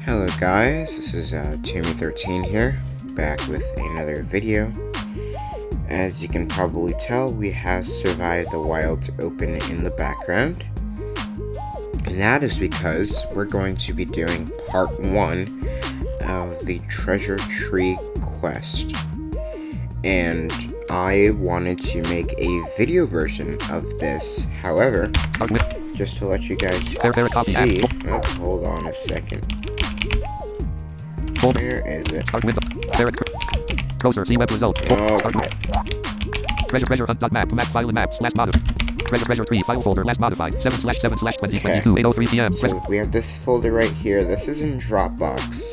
Hello guys, this is Timmy13 here, back with another video. As you can probably tell, we have Survive the Wilds open in the background. And that is because we're going to be doing part 1 of the Treasure Tree quest. And I wanted to make a video version of this. However, just to let you guys see, hold on a second. Where is it? Start window. Browser. See web result. Okay. Treasure hunt dot map. Map file and maps. Last modified. Treasure tree file folder. Last modified. 7/7/2022. 8:03 p.m. So we have this folder right here. This is in Dropbox.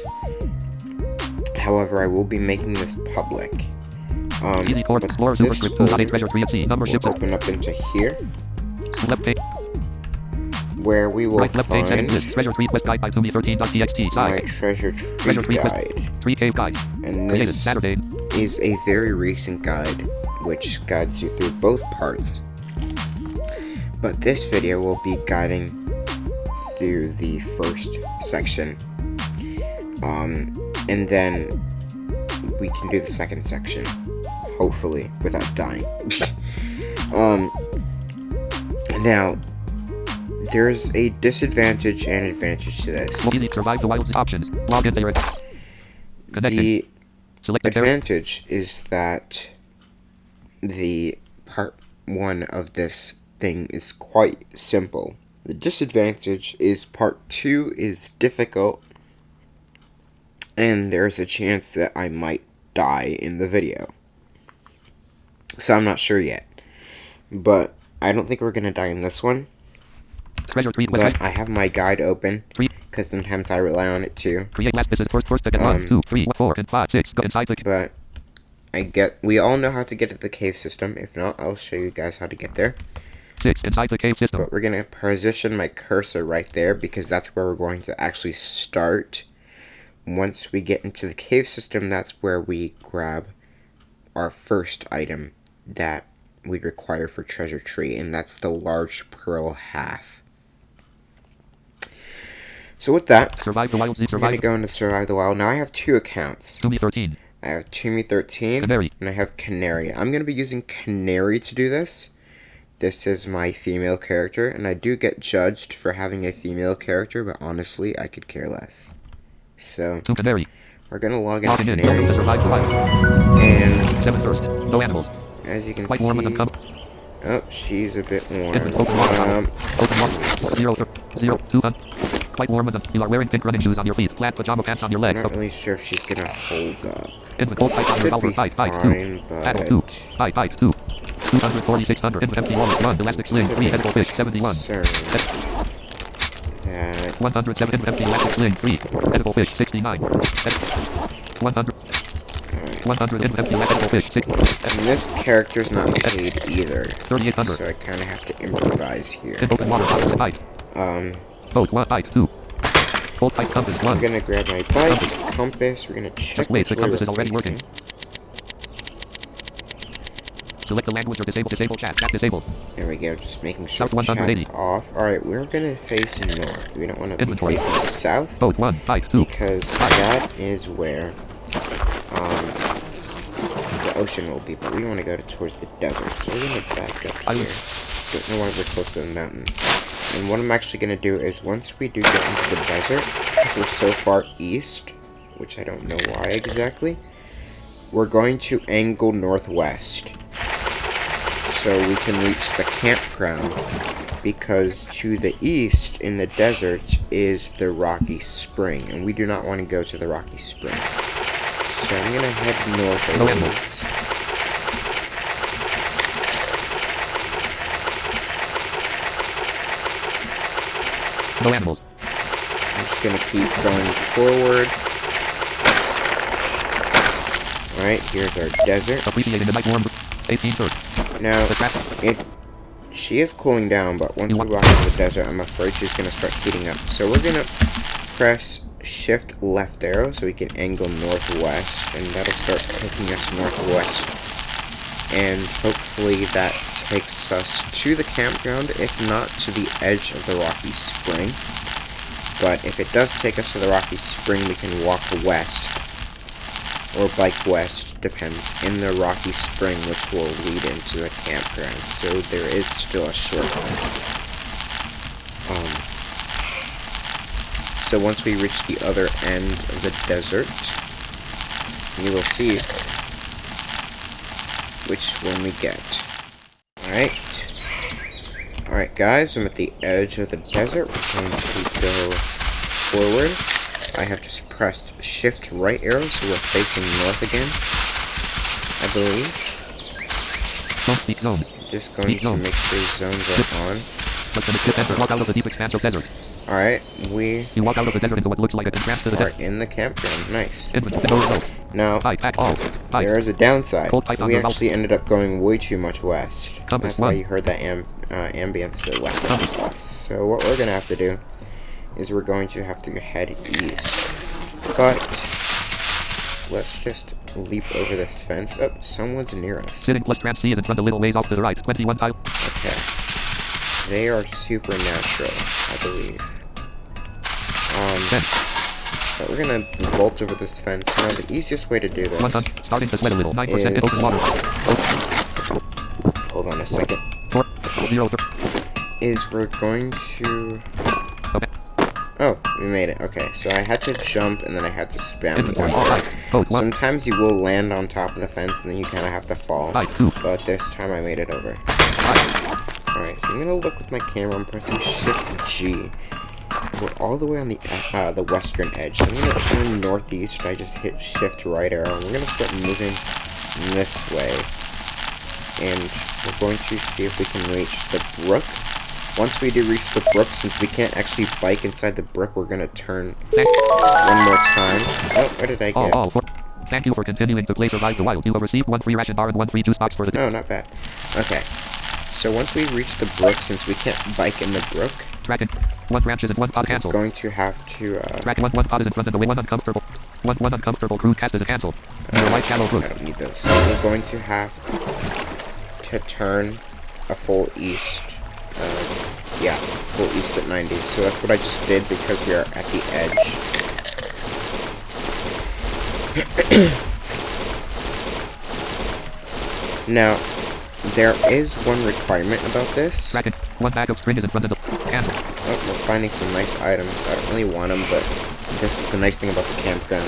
However, I will be making this public. Easy port explorer superscript 2.8 treasure tree at sea. Number ships. Open up into here, Left page. where we will Right left page find settings list. Treasure tree quest guide by Tumi13.txt. my Size. Treasure Tree guide. Tree cave guide. And Created this Saturday. is a very recent guide, which guides you through both parts. But this video will be guiding through the first section. And then we can do the second section, hopefully, without dying. Now, there's a disadvantage and advantage to this. Easy survive the wilds options. Log in there. Connection. The Select the advantage is that the part 1 of this thing is quite simple. The disadvantage is part 2 is difficult, and there's a chance that I might die in the video. So I'm not sure yet, but I don't think we're gonna die in this one. Treasure tree But quest. I have my guide open because sometimes I rely on it too. Create last visit first second 1, 2, 3, 4, and 5, 6. Go inside the But we all know how to get to the cave system. If not, I'll show you guys how to get there. 6 inside the cave system. But we're gonna position my cursor right there because that's where we're going to actually start. Once we get into the cave system, that's where we grab our first item that we require for Treasure Tree, and that's the large pearl half. So with that, Survive the wilds. I'm going to go into Survive the Wild. Now I have 2 accounts. Tumi13. I have Timmy13 Canary. and I have Canary. I'm going to be using Canary to do this. This is my female character, and I do get judged for having a female character, but honestly, I could care less. So, To Canary. we're going to log into Logging in. Canary, Welcome to Survive the wild. and 7 first. No animals. as you can Quite warm with see, them. oh, she's a bit warm. Open water. Open water. 0, 2, quite warm with them. You are wearing pink running shoes on your feet. Flat pajama pants on your I'm legs. not really sure if she's going to hold up. Infant old pipe on Should revolver. be Pipe 2. fine, Paddle 2. but Pipe 2. 240, 600. Infant empty wallet 1. Elastic sling 3. Edible fish 71. concerned that 107. Infant empty elastic sling 3. Edible fish 69. 100. 100. Infant empty edible fish 6. and this character's not paid either, 3800. so I kind of have to improvise here. In open water. Opposite pipe. Boat 1. Pipe 2. Old pipe compass 1. I'm gonna grab my bike, compass, we're gonna check Just wait, which the way compass we're is already facing. working. Select the language or disable chat. Chat disabled. There we go, just making sure South 180. chat's off. Alright, we're gonna face north. We don't want to be Inventory. facing south, Boat 1. Pipe 2. because that is where the ocean will be, but we want to go towards the desert, so we're gonna back up here. Don't know why we're close to the mountain. And what I'm actually gonna do is, once we do get into the desert, because we're so far east, which I don't know why exactly, we're going to angle northwest, so we can reach the campground, because to the east in the desert is the Rocky Spring, and we do not want to go to the Rocky Spring. So I'm gonna head north a No little. animals. No animals. I'm just gonna keep going forward. Alright, here's our desert. Appreciating the nice warm. 18 Now, The traffic. she is cooling down, but once we walk into the desert, I'm afraid she's gonna start heating up. So we're gonna press shift left arrow so we can angle northwest, and that'll start taking us northwest. And hopefully that takes us to the campground, if not to the edge of the Rocky Spring. But if it does take us to the Rocky Spring, we can walk west. Or bike west, depends, in the Rocky Spring, which will lead into the campground. So there is still a shortcut. So once we reach the other end of the desert, you will see which one we get. Alright guys, I'm at the edge of the desert. We're going to go forward. I have just pressed shift right arrow, so we're facing north again, I believe. Don't speak zone. Just going to make sure zones are on. Walk out of the deep expanse of desert. Alright, we You walk out of the desert into what looks like an entrance to the are desert. in the campground. Nice. No results. Now, Hi, pack all. Hi. there is a downside. Cold pipe on We the actually ended up going way too much west. Compass That's why one. you heard that ambience to the west. Compass. So what we're going to have to do is we're going to have to head east. But let's just leap over this fence. Oh, someone's near us. Sitting plus trans C is in front a little ways off to the right. 21 tile. Okay. They are supernatural, I believe. Fence. So we're gonna vault over this fence. Now the easiest way to do this. 100. Starting to sweat a little. 9% in open water. Hold on a second. 4. 0. Is we're going to. Okay. Oh, we made it. Okay, so I had to jump and then I had to spam. Inventory. All right. Code 1. Sometimes you will land on top of the fence and then you kind of have to fall. 2. But this time I made it over. 5. Alright, so I'm gonna look with my camera. I'm pressing Shift G. We're all the way on the western edge. So I'm gonna turn northeast. I just hit Shift right arrow. And we're gonna start moving this way. And we're going to see if we can reach the brook. Once we do reach the brook, since we can't actually bike inside the brook, we're gonna turn one more time. Oh, what did I get? Thank you for continuing to play Survive the Wild. You have received 1 free ration bar and 1 free juice box for the day. No, not bad. Okay. So once we reach the brook, since we can't bike in the brook, Tracking. 1 branches and 1 pod we're cancelled. going to have to, Tracking 1 pod is in front of the way. 1 uncomfortable. 1 uncomfortable crude cast is cancelled. Your white shallow I crude. don't need those. We're going to have to turn a full east. Yeah, full east at 90. So that's what I just did because we are at the edge. Now, there is one requirement about this. Tracking. 1 bag of string is in front of the cancel. Oh, we're finding some nice items. I don't really want them, but this is the nice thing about the campground.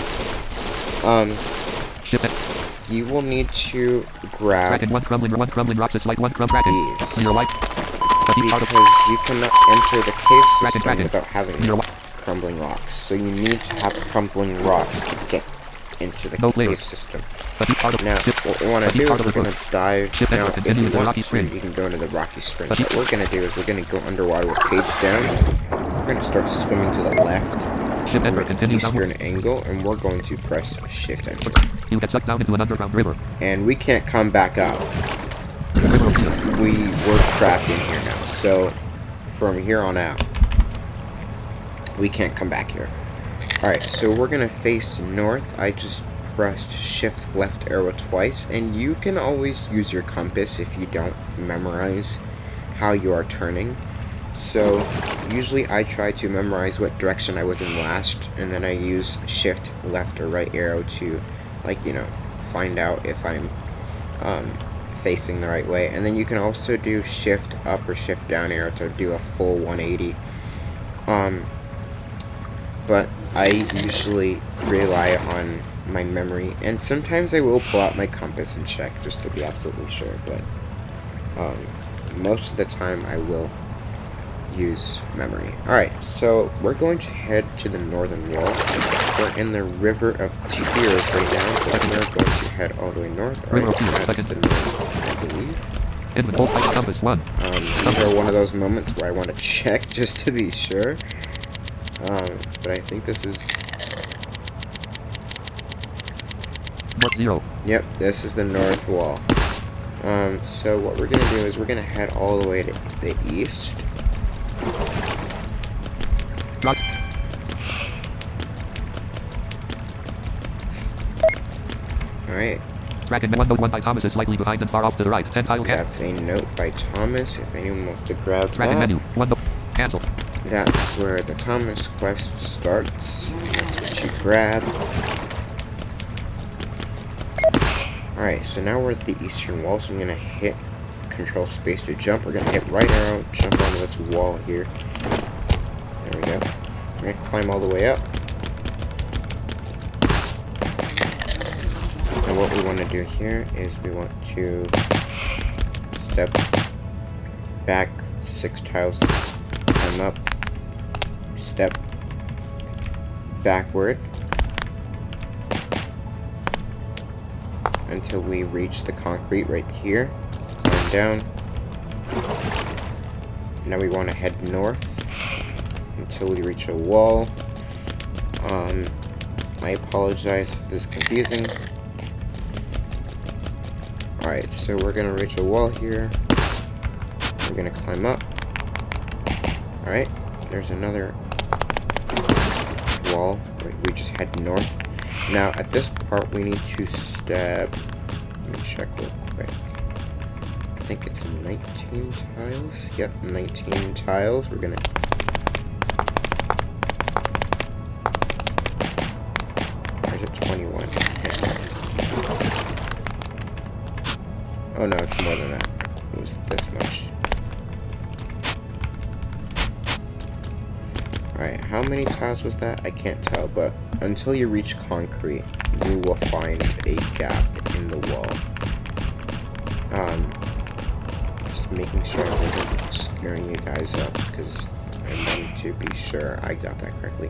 Shift it. You will need to grab Tracking 1 crumbling rocks is like 1 crumb tracking. these. Your white. The deep part of Because you cannot enter the cave system Tracking. without having Your white. crumbling rocks. So you need to have crumbling rocks to get into the No cave players. system. The deep part of Now, shift. what we want The to deep do part is of we're the going to dive. Shift Now, enter, if continue you with the want Rocky to, Spring. you can go into the Rocky Spring. The What deep- we're going to do is we're going to go underwater with page down. We're going to start swimming to the left. Shift enter, With continue eastern downward. angle, and we're going to press Shift Enter. You get sucked down into an underground river. And we can't come back out. The river of Venus. We were trapped in here now. So from here on out, we can't come back here. Alright, so we're gonna face north. I just pressed Shift left arrow twice, and you can always use your compass if you don't memorize how you are turning. So usually I try to memorize what direction I was in last, and then I use Shift left or right arrow to, like, you know, find out if I'm facing the right way. And then you can also do Shift up or Shift down arrow to do a full 180. But I usually rely on my memory, and sometimes I will pull out my compass and check just to be absolutely sure, but most of the time I will use memory. Alright, so we're going to head to the northern wall. We're in the River of Tears right now, but we're going to head all the way north. River of Alright, Tears, that's second. the north, I believe. Infinite full pipe compass 1. These are one of those moments where I want to check just to be sure. But I think this is... North 0. Yep, this is the north wall. So what we're going to do is we're going to head all the way to the east. Rock. Alright, Tracking 1 note 1 by Thomas is slightly behind and far off to the right. 10 tile cancel. that's a note by Thomas, if anyone wants to grab Tracking that. menu. 1 note. Cancel. that's where the Thomas quest starts. That's what you grab. Alright, so now we're at the eastern wall, so I'm gonna hit control space to jump. We're gonna hit right arrow, jump onto this wall here. There we go. We're gonna climb all the way up. And what we want to do here is we want to step back 6 tiles, climb up, step backward until we reach the concrete right here. Climb down. Now we want to head north until we reach a wall. I apologize if this is confusing. Alright, so we're gonna reach a wall here. We're gonna climb up. Alright, there's another wall. We just head north. Now, at this part, we need to step... Let me check real quick. I think it's 19 tiles. Yep, 19 tiles. We're gonna... Or is it 21? Oh no, it's more than that. It was this much. Alright, how many tiles was that? I can't tell, but until you reach concrete, you will find a gap in the wall. Just making sure I wasn't scaring you guys up, because I wanted to be sure I got that correctly.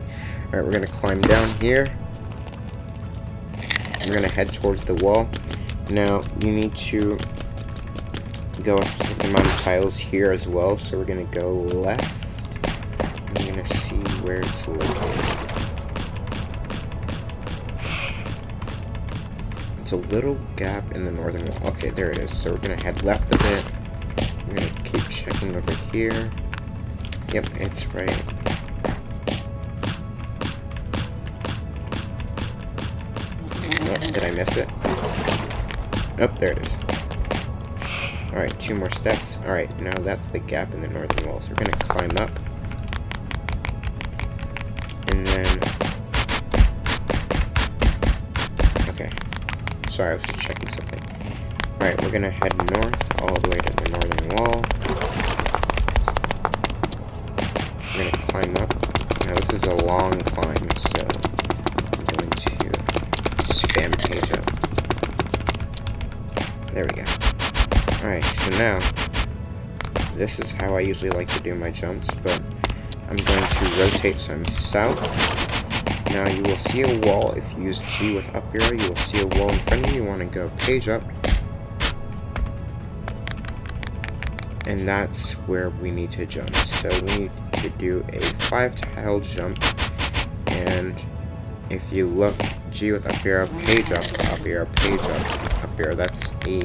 Alright, we're gonna climb down here. We're gonna head towards the wall. Now, you need to go a specific amount of tiles here as well, so we're gonna go left. I'm gonna see where it's located. It's a little gap in the northern wall. Okay, there it is. So we're gonna head left a bit. We're gonna keep checking over here. Yep, it's right. Oh, did I miss it? Oh, there it is. Alright, 2 more steps. Alright, now that's the gap in the northern wall. So we're gonna climb up. And then... Okay. Sorry, I was just checking something. Alright, we're gonna head north all the way to the northern wall. We're gonna climb up. Now this is a long climb, so I'm going to spam page up. There we go. Alright, so now, this is how I usually like to do my jumps, but I'm going to rotate some south. Now you will see a wall. If you use G with up arrow, you will see a wall in front of you. You want to go page up. And that's where we need to jump. So we need to do a 5 tile jump. And if you look, G with up arrow, page up arrow, page up arrow. That's a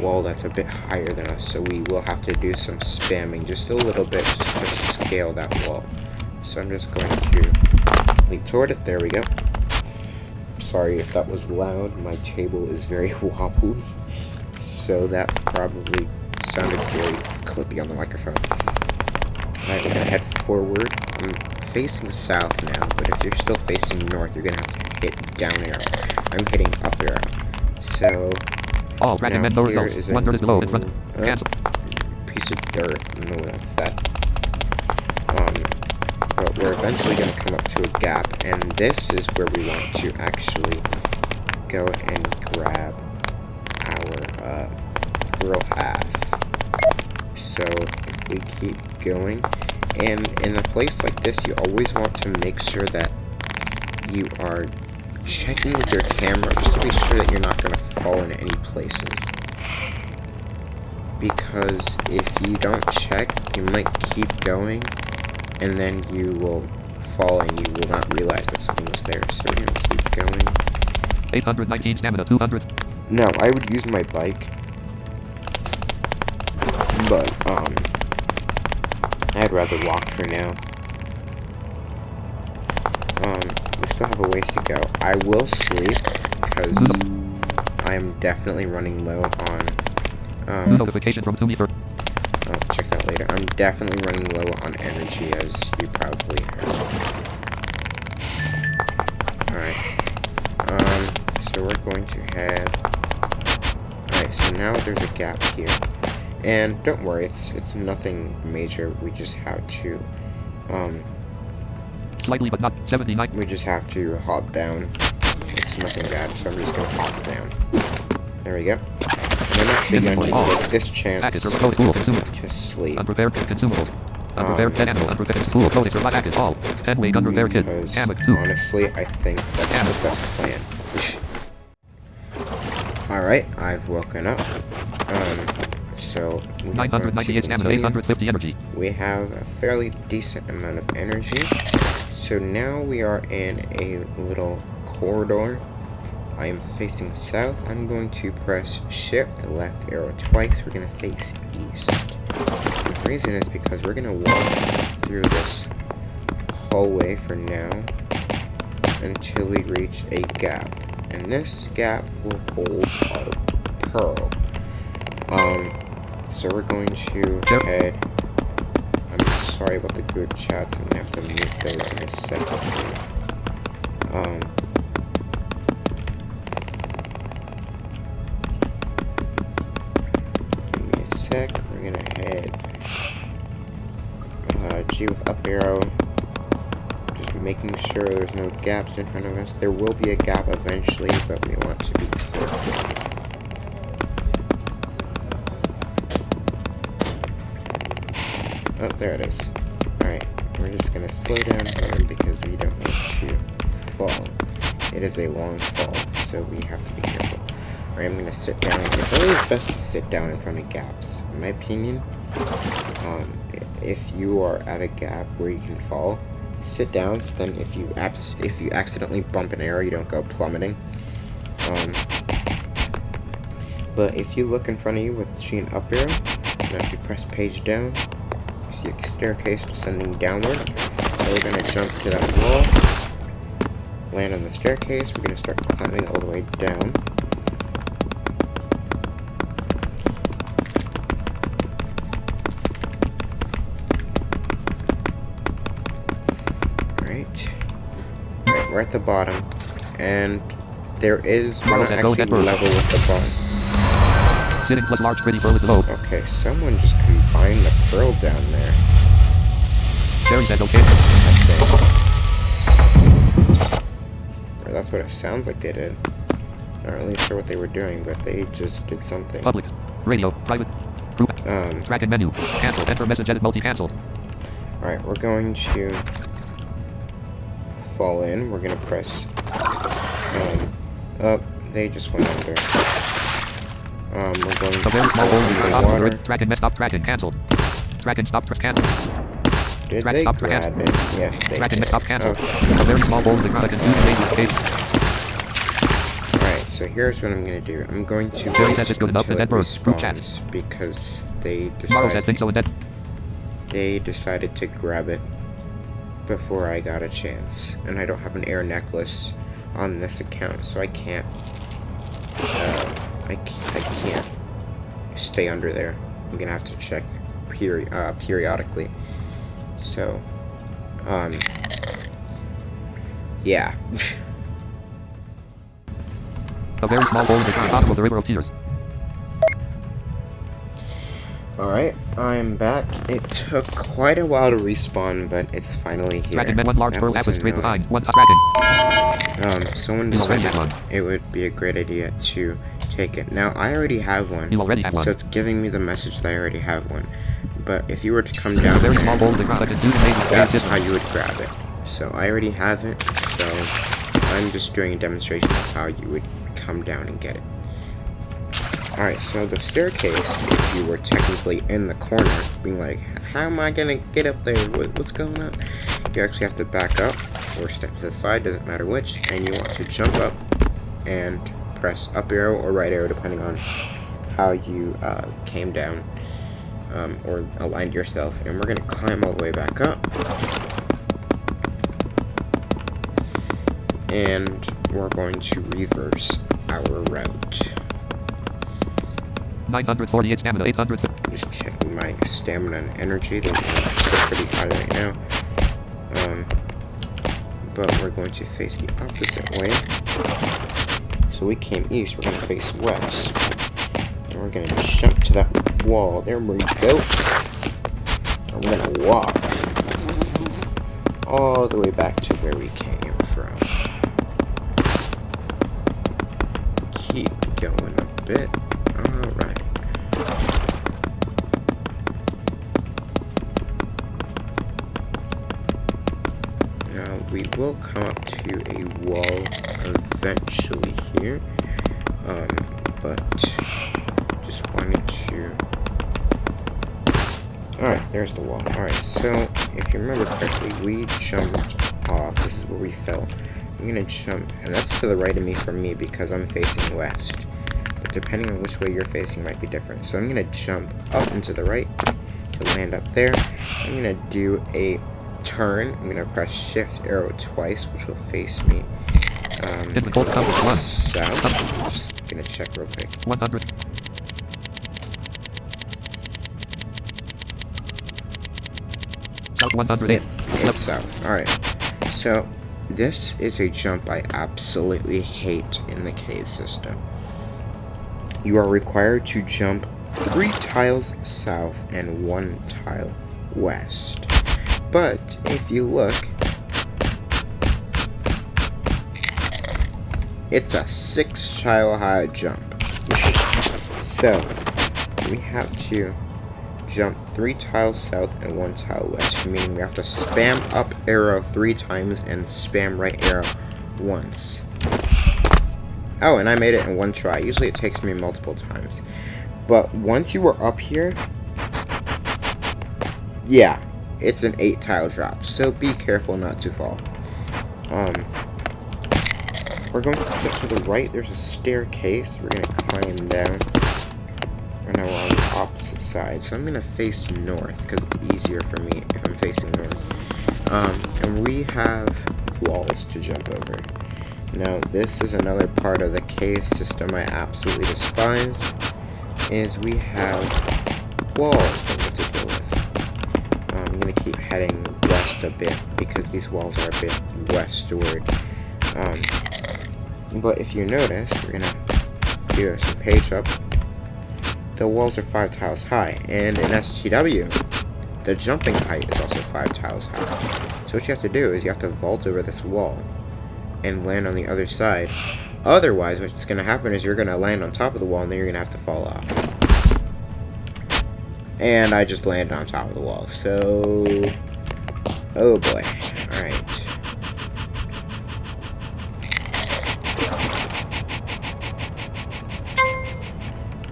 wall that's a bit higher than us, so we will have to do some spamming just a little bit just to scale that wall. So I'm just going to leap toward it. There we go. Sorry if that was loud. My table is very wobbly, so that probably sounded very clippy on the microphone. Alright, we're gonna head forward. I'm facing south now, but if you're still facing north, you're gonna have to hit down arrow. I'm hitting up arrow. So all recommend no results. 1 dirt is below in front. Cancel. Piece of dirt. No, that's that. But we're eventually going to come up to a gap, and this is where we want to actually go and grab our grill half. So if we keep going, and in a place like this, you always want to make sure that you are checking with your camera just to be sure that you're not going to fall in any places. Because if you don't check, you might keep going, and then you will fall and you will not realize that something was there. So we're going to keep going. 819 stamina, 200. No, I would use my bike. But, I'd rather walk for now. We still have a ways to go. I will sleep, because I am definitely running low on, notification from Tumi for... oh, check that that later. I'm definitely running low on energy, as you probably heard. Alright. So we're going to head... Alright, so now there's a gap here. And don't worry, it's nothing major. We just have to, Slightly but not 79. we just have to hop down. It's nothing bad, so I'm just gonna hop down. There we go. And I'm actually going to take this chance Packets or code tool consumer. to sleep. Unprepared consumables. Unprepared pet animal. Unprepared tool code survive packet all. Head weight unprepared kit. Because Hammock 2. honestly, I think that's the best plan. Alright, I've woken up. So we are going to 998 stamina, continue. 850 energy. We have a fairly decent amount of energy. So now we are in a little corridor. I am facing south. I'm going to press shift left arrow twice. We're going to face east. The reason is because we're going to walk through this hallway for now until we reach a gap. And this gap will hold our pearl. So we're going to head... I'm sorry about the group chats. I'm gonna have to mute those in a second. Give me a sec. We're gonna head G with up arrow. Just making sure there's no gaps in front of us. There will be a gap eventually, but we want to be careful. Oh, there it is. Alright, we're just gonna slow down here because we don't want to fall. It is a long fall, so we have to be careful. Alright, I'm gonna sit down. It's always best to sit down in front of gaps. In my opinion, if you are at a gap where you can fall, sit down, so then if you accidentally bump an arrow, you don't go plummeting. But if you look in front of you with G and up arrow, and if you press page down, see a staircase descending downward. So we're going to jump to that wall, land on the staircase. We're going to start climbing all the way down. Alright, we're at the bottom, and there is one actually level with the bottom. Sitting plus large pretty pearl is the vote. Okay, someone just combined the pearl down there. Jerry says okay. I think. Or that's what it sounds like they did. Not really sure what they were doing, but they just did something. Public. Radio. Private. Group. Track and menu. Cancel. Enter message edit multi-cancelled. Alright, we're going to fall in. We're going to press up. They just went under. We're going to a very small hole in the water. Track and stop tracking cancelled. Track and stop press cancelled. Did Track they stop grab it? Yes, they Track did. and stop cancelled. Okay. A very small hole in the ground. Alright, so here's what I'm going to do. I'm going to Jerry wait says it's good enough, until the it dead bird. Group chat. respawns because they Tomorrow says think so and dead. decided to grab it before I got a chance. And I don't have an air necklace on this account, so I can't I can't stay under there. I'm gonna have to check periodically. So, yeah. A very small hole in the bottom of the River of Tears. Alright, I'm back. It took quite a while to respawn, but it's finally here. Dragon met one large That pearl was apple straight annoying. behind. One top dragon. Someone You already decided have one. it would be a great idea to take it. Now, I already have one. You already have one. So it's giving me the message that I already have one. But if you were to come A down very here, small hole in the ground that can do amazing that's things. how you would grab it. So I already have it, so I'm just doing a demonstration of how you would come down and get it. Alright, so the staircase, if you were technically in the corner, being like, how am I gonna get up there? What's going on? You actually have to back up, or step to the side, doesn't matter which, and you want to jump up and press up arrow or right arrow, depending on how you came down, or aligned yourself. And we're gonna climb all the way back up. And we're going to reverse our route. 948 stamina, 800. Just checking my stamina and energy. They're still pretty high right now. But we're going to face the opposite way. So we came east, we're going to face west. And we're going to jump to that wall. There we go. And we're going to walk all the way back to where we came from. Keep going a bit. Alright. Now we will come up to a wall eventually here. But just wanted to... Alright, there's the wall. Alright, so if you remember correctly, we jumped off. This is where we fell. I'm gonna jump, and that's to the right of me from me because I'm facing west. But depending on which way you're facing might be different. So I'm gonna jump up and to the right to land up there. I'm gonna do a turn. I'm gonna press shift arrow twice, which will face me south. Just gonna check real quick. 100. South 108. It's south. Alright. So this is a jump I absolutely hate in the cave system. You are required to jump 3 tiles south and 1 tile west. But if you look, it's a 6 tile high jump. So we have to jump 3 tiles south and 1 tile west, meaning we have to spam up arrow 3 times and spam right arrow once. Oh, and I made it in 1 try. Usually it takes me multiple times. But once you were up here, yeah, it's an 8 tile drop. So be careful not to fall. We're going to step to the right. There's a staircase. We're going to climb down. And now we're on the opposite side. So I'm going to face north because it's easier for me if I'm facing north. And we have walls to jump over. Now this is another part of the cave system I absolutely despise, is we have walls that we have to deal with. I'm going to keep heading west a bit because these walls are a bit westward. But if you notice, we're going to do some page up. The walls are 5 tiles high, and in STW, the jumping height is also 5 tiles high. So what you have to do is you have to vault over this wall and land on the other side. Otherwise, what's going to happen is you're going to land on top of the wall and then you're going to have to fall off. And I just landed on top of the wall, so... oh boy. Alright.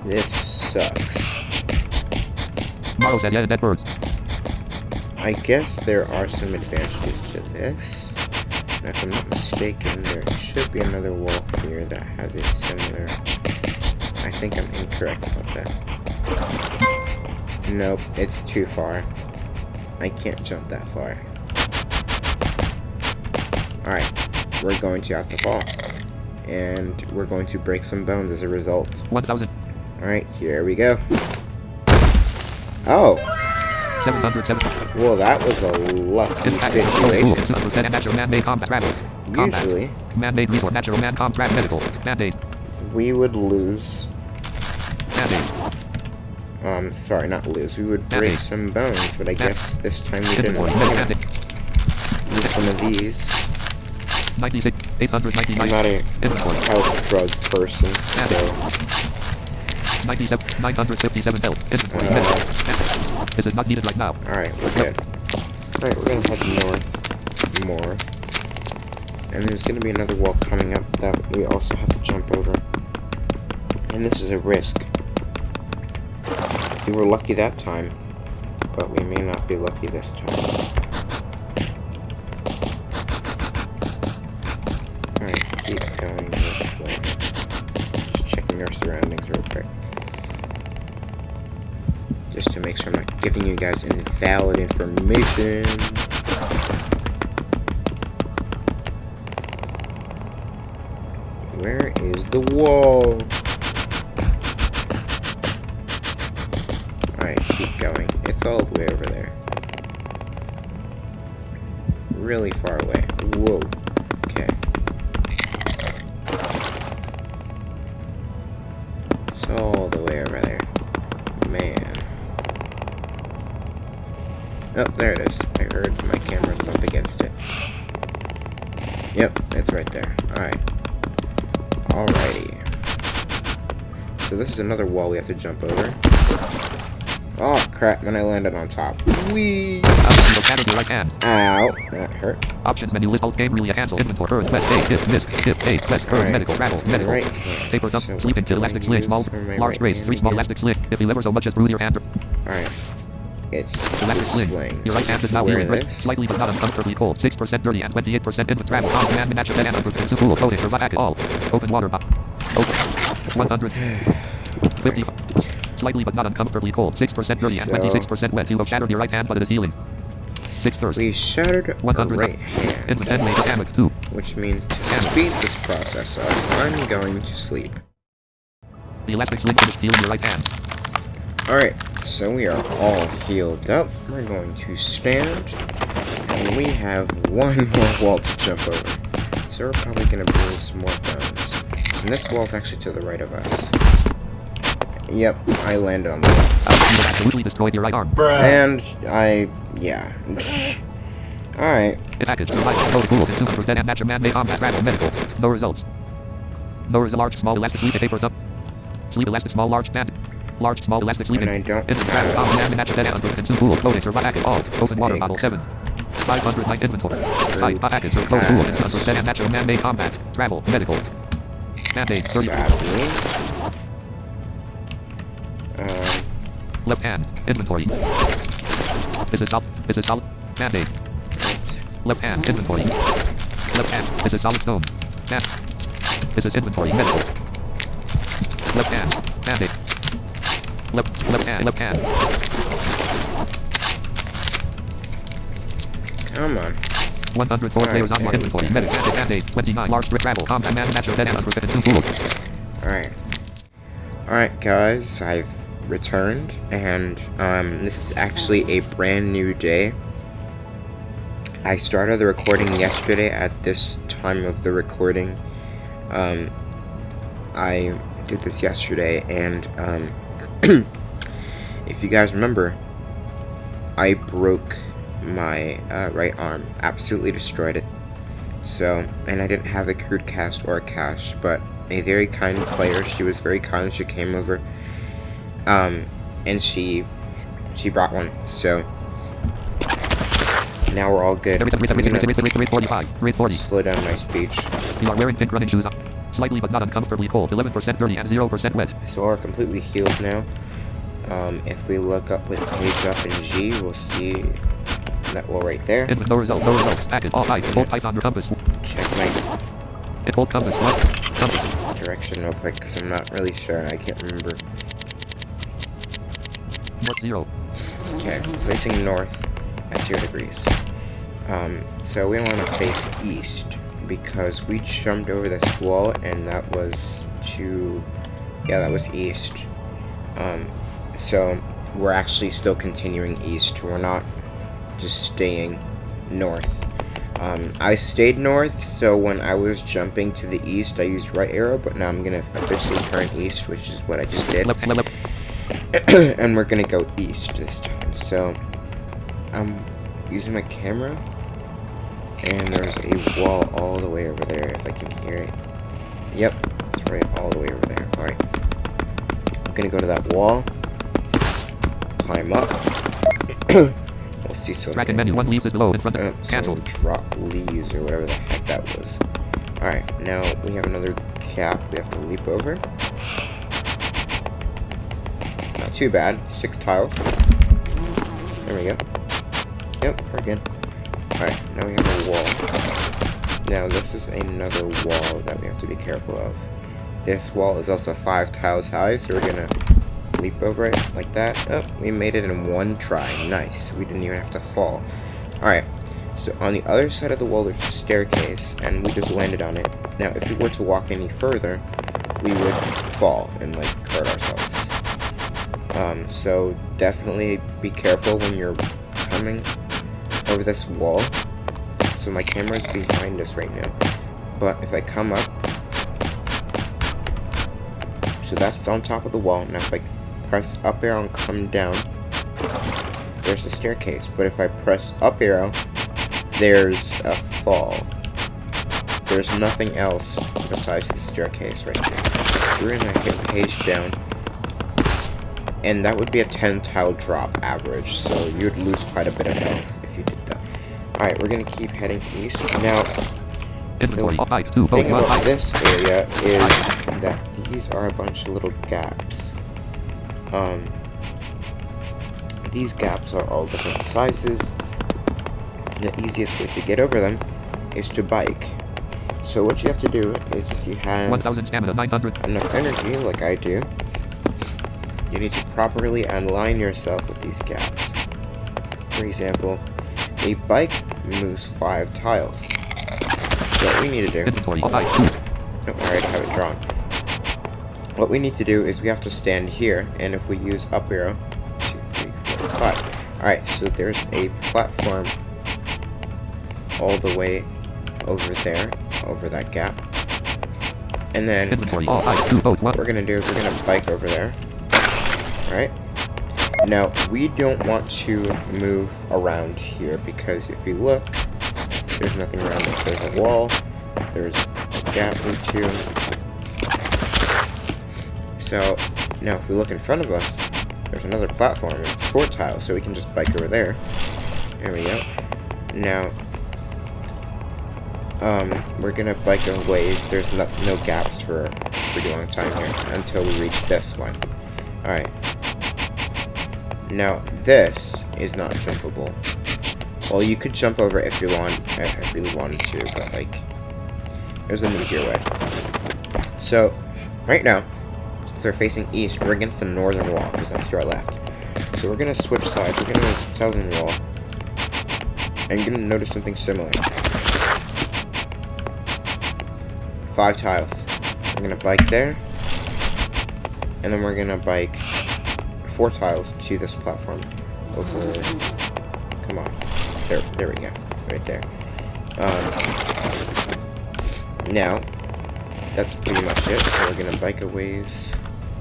This sucks. Morrow says, yeah, dead birds. I guess there are some advantages to this. And if I'm not mistaken, there should be another wall here that has a similar... I think I'm incorrect about that. Nope, it's too far. I can't jump that far. Alright, we're going to have to fall. And we're going to break some bones as a result. 1,000. Alright, here we go. Oh! 707. Well, that was a lucky situation. Natural man-made combat rabbit. Usually, Man-made resource. Natural man combat medical. Band-aid. we would lose. Band-aid. Sorry, not lose. We would break some bones, but I guess this time we didn't. Band-aid. Use some of these. 96. 899. I'm not a Inventory. health drug person, so 97. 957 health. Inventory. This is not needed right now. alright, we're good. Alright, we're gonna head north more. And there's gonna be another wall coming up that we also have to jump over. And this is a risk. We were lucky that time, but we may not be lucky this time. Alright, keep going this way. Just checking our surroundings real quick. Just to make sure I'm not giving you guys invalid information. Where is the wall? Alright, keep going. It's all the way over there. Really far away. Whoa. Okay. It's all the way over there. Man. Oh, there it is. I heard my camera bump against it. Yep, it's right there. Alright. Alrighty. So this is another wall we have to jump over. Oh crap, then I landed on top. Whee! Located your right hand. Ow, that hurt. Options menu list alt game really cancel inventory earth west A dip miss dip A west earth Alright. medical rattle medical Right hand. paper thumb So sleep what into do I elastic sling use small for my large right brace hand 3 small again? elastic sling if you ever so much as bruise your hand. Alright. It's the Elastic sling. slings. Your right hand is now Wear feeling brisk, this. slightly but not uncomfortably cold. 6% dirty and 28% in travel. On command and natural and unprotected cool coating survive at all. Open water pop. Open. 150. Slightly but not uncomfortably cold. 6% dirty and 26% wet. You have shattered your right hand, but it is healing. 6 thirst. We shattered our 100. right hand, Infant and made damage 2. which means to speed this process up, I'm going to sleep. The elastic sling finished healing your right hand. Alright, so we are all healed up. We're going to stand, and we have one more wall to jump over. So we're probably going to bruise some more bones. And this wall's actually to the right of us. Yep, I landed on the wall. You have absolutely destroyed your right arm. And yeah. Alright. It package survival code cool consumer percent and natural man-made combat rattle medical. No results. No result. Large small elastic sleep paper thumb. Sleep elastic small large band. Large small elastic sleep. And I don't Infant travel have command and natural and consume cool clothing survive package all. Open water bottle 7. 500 night inventory. Side package of code cool consumer percent and natural man-made combat travel medical. Band-aid 30. sadly. Left hand. Inventory. This is solid. Band-aid. Left hand. Inventory. Left hand. This is solid stone. This is inventory. Medical. Left hand. Band-aid. Left hand. Left hand. Come on. 104 players on my inventory. Medic. Band-aid. 29. Large brick travel. Combat man. Natural dead and unprotected 2 tools. Alright. Alright guys, I've returned, and this is actually a brand new day. I started the recording yesterday at this time of the recording. I did this yesterday, and if you guys remember, I broke my right arm, absolutely destroyed it. So, and I didn't have a crude cast or a cast, but a very kind player, she was very kind, she came over, and she brought one, so now we're all good. Read 40. Slow down my speech. You are wearing pink running shoes. Slightly but not uncomfortably cold. 11% dirty and 0% wet. So we're completely healed now. If we look up with page up and G, we'll see that wall right there. Input, no results. No results. Package. All height. Hold Python compass. Check my It hold compass. Left. Compass. direction real quick, because I'm not really sure and I can't remember. North 0. Okay, facing north at 0 degrees. So we want to face east, because we jumped over this wall, and that was that was east. So we're actually still continuing east. We're not just staying north. I stayed north, so when I was jumping to the east, I used right arrow, but now I'm gonna officially turn east, which is what I just did. Left. And we're gonna go east this time. So I'm using my camera, and there's a wall all the way over there, if I can hear it. Yep, it's right all the way over there. Alright. I'm gonna go to that wall, climb up. We'll see something. Bracket menu. 1 leaves is below in front of. Cancel. Cancelled. Drop leaves or whatever the heck that was. Alright, now we have another cap we have to leap over. Not too bad. 6 tiles. There we go. Yep, we're good. Alright, now we have a wall. Now this is another wall that we have to be careful of. This wall is also 5 tiles high, so we're gonna leap over it like that. Oh, we made it in 1 try. Nice. We didn't even have to fall. Alright, so on the other side of the wall there's a staircase, and we just landed on it. Now, if we were to walk any further, we would fall and, like, hurt ourselves. So definitely be careful when you're coming over this wall. So my camera is behind us right now. But if I come up, so that's on top of the wall. Now if I press up arrow and come down, there's a staircase. But if I press up arrow, there's a fall. There's nothing else besides the staircase right there. So we're gonna hit page down. And that would be a 10 tile drop average, so you'd lose quite a bit of health if you did that. Alright, we're gonna keep heading east. Now, Inventory. the thing about this area is that these are a bunch of little gaps. These gaps are all different sizes. The easiest way to get over them is to bike. So what you have to do is, if you have 1000 stamina, 900. enough energy, like I do, you need to properly align yourself with these gaps. For example, a bike moves 5 tiles. So what we need to do... Inventory. Oh, I already have it drawn. What we need to do is we have to stand here, and if we use up arrow, 2, 3, 4, 5. Alright, so there's a platform all the way over there, over that gap. And then Inventory. what we're gonna do is we're gonna bike over there. Alright? Now, we don't want to move around here, because if you look, there's nothing around it. There's a wall, there's a gap or two. So, now if we look in front of us, there's another platform. It's 4 tiles, so we can just bike over there. There we go. Now, we're gonna bike in ways. There's no gaps for a pretty long time here, until we reach this one. Alright. Now, this is not jumpable. Well, you could jump over if you want, if you really wanted to, but, like, there's an easier way. So, right now, since we're facing east, we're against the northern wall, because that's to our left. So we're gonna switch sides. We're gonna go to the southern wall, and you're gonna notice something similar. 5 tiles. We're gonna bike there, and then we're gonna bike 4 tiles to this platform over. Come on, there we go, right there. Now that's pretty much it. So we're gonna bike a ways.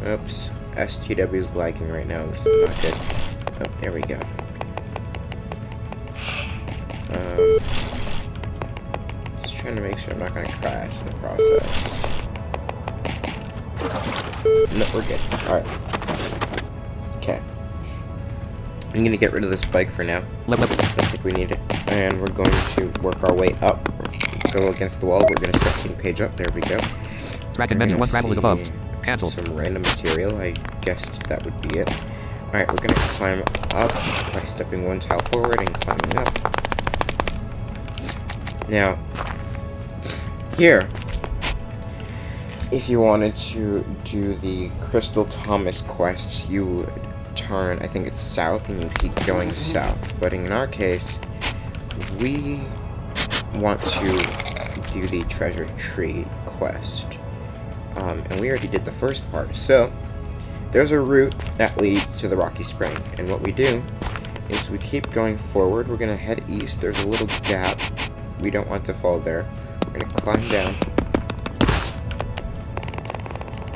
Oops, STW is lagging right now. This is not good. Oh, there we go. Just trying to make sure I'm not gonna crash in the process. No, we're good. Alright. Okay. I'm gonna get rid of this bike for now. I don't think we need it. And we're going to work our way up. Go against the wall. We're gonna start getting page up. There we go. Dragon menu, 1 travel is above. Cancel. Some random material. I guessed that would be it. Alright, we're gonna climb up by stepping 1 tile forward and climbing up. Now, here, if you wanted to do the Crystal Thomas quests, you would turn, I think it's south, and you keep going south. But in our case, we want to do the Treasure Tree quest. And we already did the first part. So, there's a route that leads to the Rocky Spring. And what we do is we keep going forward. We're going to head east. There's a little gap. We don't want to fall there. We're going to climb down.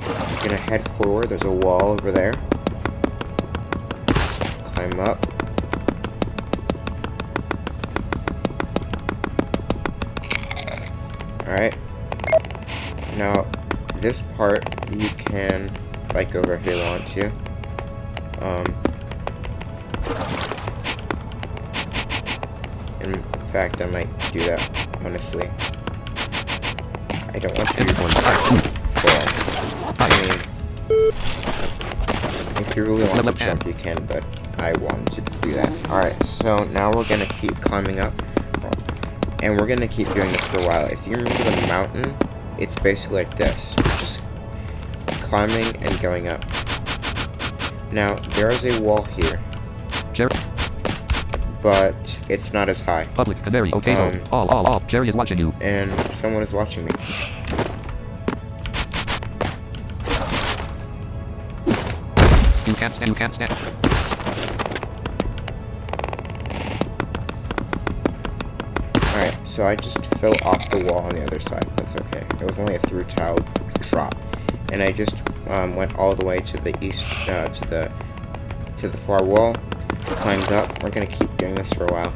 We're going to head forward. There's a wall over there. Climb up. Alright. Now, this part you can bike over if you want to. In fact, I might do that, honestly. I don't want you to fall. I mean, if you really want to jump, you can, but I wanted to do that. Alright, so now we're gonna keep climbing up. And we're gonna keep doing this for a while. If you remember the mountain, it's basically like this. We're just climbing and going up. Now, there is a wall here. But it's not as high. Public canary, okay, so all. Jerry is watching you. And someone is watching me. You can't stand. You can't stand. Alright, so I just fell off the wall on the other side. That's okay. It was only a through tile drop. And I just went all the way to the east, to the far wall. Climbed up. We're gonna keep doing this for a while.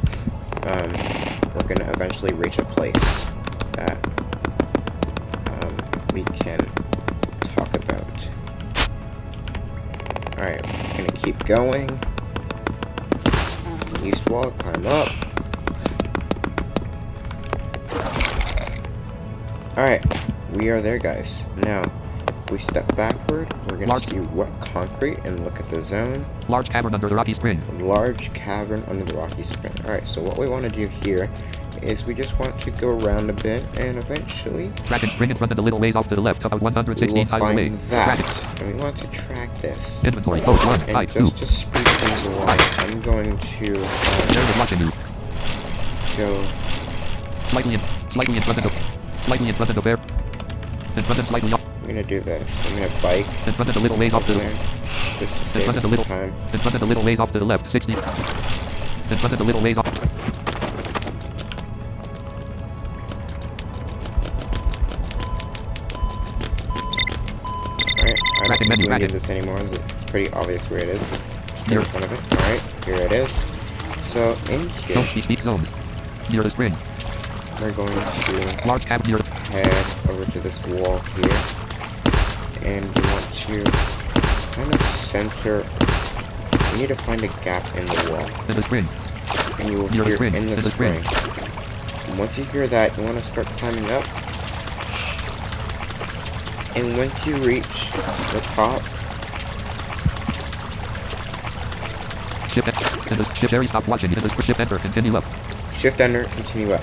We're gonna eventually reach a place that we can talk about. Alright, we're gonna keep going. East wall, climb up. Alright, we are there, guys. Now, if we step backward, we're gonna see wet concrete and look at the zone. Large cavern under the rocky spring. Large cavern under the rocky spring. Alright, so what we want to do here is we just want to go around a bit and eventually Kraken spring in front of the little ways off to the left, about we 116 will tiles away. find that. Kraken. And we want to track this. Inventory. Oh, 1, And 5, 2. just to speed things along, I'm going to There's watching you. go. Slightly in front of the bear. In front of slightly off. I'm gonna do this. I'm gonna bike In front of the little ways off to the there, just to In save front of us the little some time. In front of the little ways off to the left. 60. In front of the little ways off. Alright, I Bracket don't menu, think we need bracket. this anymore. It's pretty obvious where it is. Just Here. in front of it. Alright, here it is. So in here, Don't speak zones. Near the spring. we're going to Large cavern near the head over to this wall here. And we want to kind of center. We need to find a gap in the wall. in the spring. And you will Near the hear spring, in the in the spring. spring. And once you hear that, you want to start climbing up. And once you reach the top, Shift in the shift area. Stop watching. In the shift enter. Continue up. shift enter, continue up.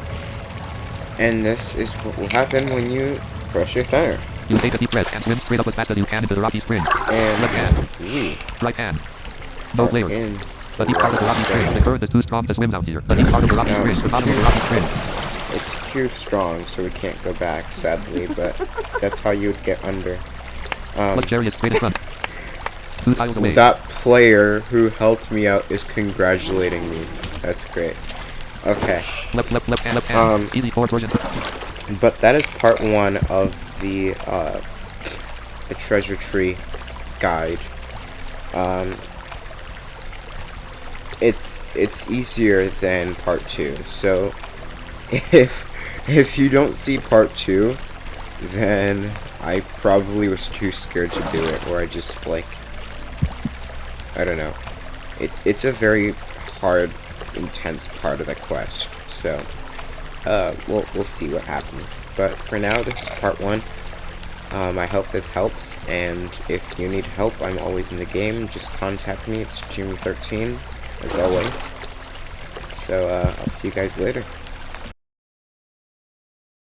And this is what will happen when you press shift enter. You take a deep breath and swim straight up as fast as you can into the rocky spring. And Left hand. we Right hand. No are layers. in The deep part of the rocky spring. The current is too strong to swim down here. The deep part of the rocky No, spring. it's The bottom of the rocky spring. It's too strong, so we can't go back, sadly, but that's how you would get under. Plus chariot straight in front. 2 tiles away. That player who helped me out is congratulating me. That's great. Okay, Left hand. Easy forward version. but that is part 1 of the treasure tree guide. It's easier than part 2. So if you don't see part 2, then I probably was too scared to do it, or I just like, I don't know. It's a very hard, intense part of the quest. So we'll see what happens. But for now, this is part 1. I hope this helps, and if you need help, I'm always in the game. Just contact me. It's Jimmy13, as always. So I'll see you guys later.